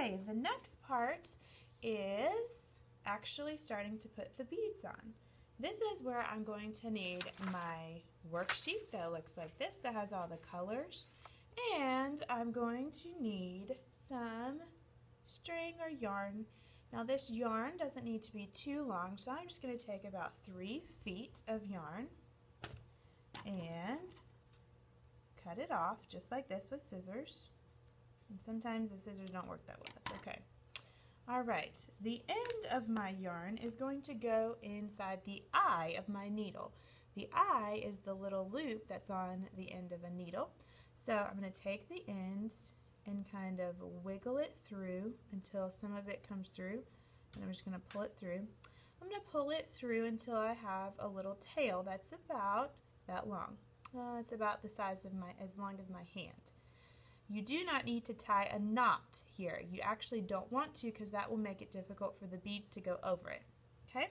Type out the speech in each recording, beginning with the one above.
Okay, the next part is actually starting to put the beads on. This is where I'm going to need my worksheet that looks like this, that has all the colors, and I'm going to need some string or yarn. Now this yarn doesn't need to be too long, so I'm just going to take about 3 feet of yarn and cut it off just like this with scissors. And sometimes the scissors don't work that well. That's okay. Alright, the end of my yarn is going to go inside the eye of my needle. The eye is the little loop that's on the end of a needle. So I'm going to take the end and kind of wiggle it through until some of it comes through. And I'm just going to pull it through. I'm going to pull it through until I have a little tail that's about that long. It's about the size of as long as my hand. You do not need to tie a knot here. You actually don't want to, because that will make it difficult for the beads to go over it. Okay?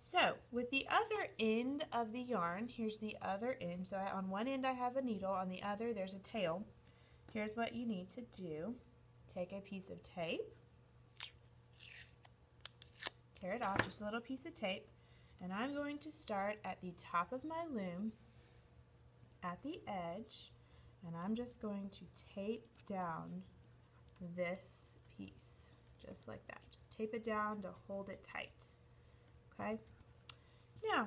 So with the other end of the yarn, here's the other end. So on one end I have a needle, on the other there's a tail. Here's what you need to do. Take a piece of tape, tear it off, just a little piece of tape, and I'm going to start at the top of my loom, at the edge, and I'm just going to tape down this piece, just like that. Just tape it down to hold it tight. Okay? Now,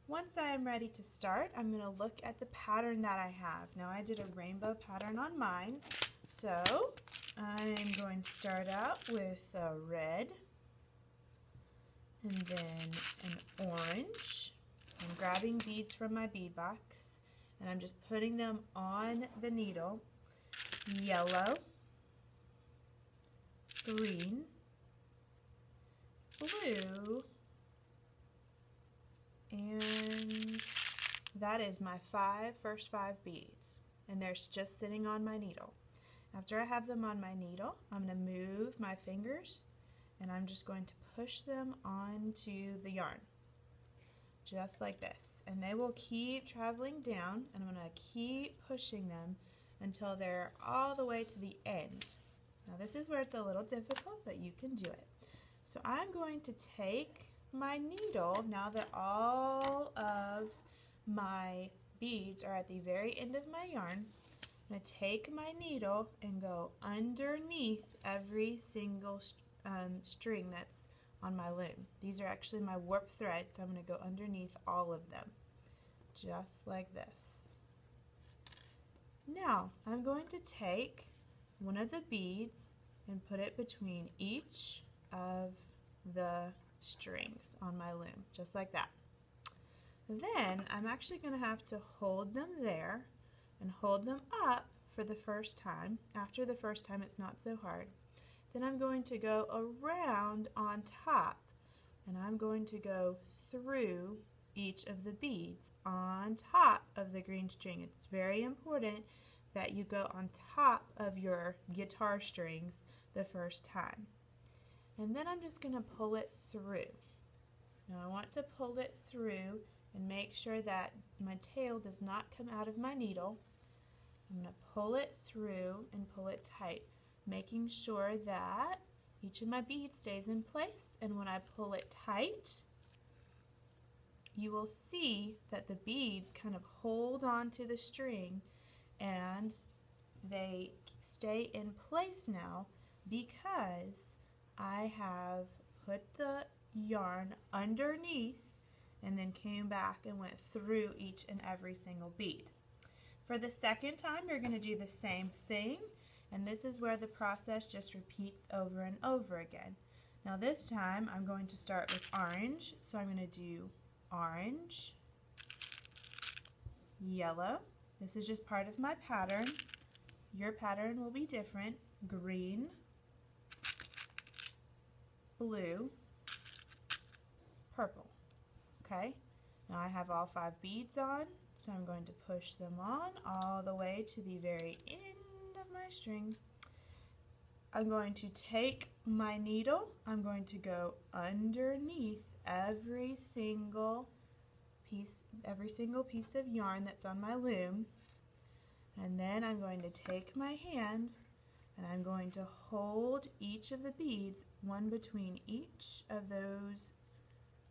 once I am ready to start, I'm going to look at the pattern that I have. Now, I did a rainbow pattern on mine, so I'm going to start out with a red, and then an orange. I'm grabbing beads from my bead box, and I'm just putting them on the needle. Yellow, green, blue, and that is my first five beads, and they're just sitting on my needle. After I have them on my needle, I'm going to move my fingers, and I'm just going to push them onto the yarn, just like this, and they will keep traveling down, and I'm going to keep pushing them until they're all the way to the end. Now this is where it's a little difficult, but you can do it. So I'm going to take my needle, now that all of my beads are at the very end of my yarn, I'm going to take my needle and go underneath every single string that's on my loom. These are actually my warp threads, so I'm going to go underneath all of them, just like this. Now I'm going to take one of the beads and put it between each of the strings on my loom, just like that. Then I'm actually going to have to hold them there and hold them up for the first time. After the first time, it's not so hard. Then I'm going to go around on top, and I'm going to go through each of the beads on top of the green string. It's very important that you go on top of your guitar strings the first time. And then I'm just going to pull it through. Now I want to pull it through and make sure that my tail does not come out of my needle. I'm going to pull it through and pull it tight, making sure that each of my beads stays in place, and when I pull it tight, you will see that the beads kind of hold onto the string and they stay in place now because I have put the yarn underneath and then came back and went through each and every single bead. For the second time, you're going to do the same thing, and this is where the process just repeats over and over again. Now this time I'm going to start with orange, so I'm going to do orange, yellow. This is just part of my pattern. Your pattern will be different. Green, blue, purple. Okay, now I have all 5 beads on, so I'm going to push them on all the way to the very end of my string. I'm going to take my needle, I'm going to go underneath every single piece of yarn that's on my loom, and then I'm going to take my hand And I'm going to hold each of the beads, one between each of those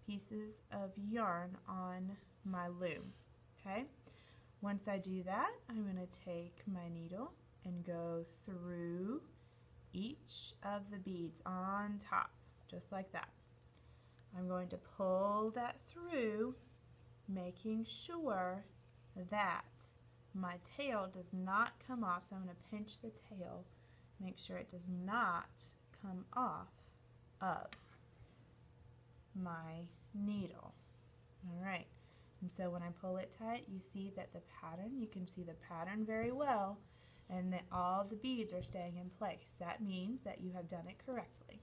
pieces of yarn on my loom. Okay? Once I do that, I'm going to take my needle and go through each of the beads on top, just like that. I'm going to pull that through, making sure that my tail does not come off. So I'm going to pinch the tail, make sure it does not come off of my needle. All right, and so when I pull it tight, you see that the pattern, you can see the pattern very well, and that all the beads are staying in place. That means that you have done it correctly.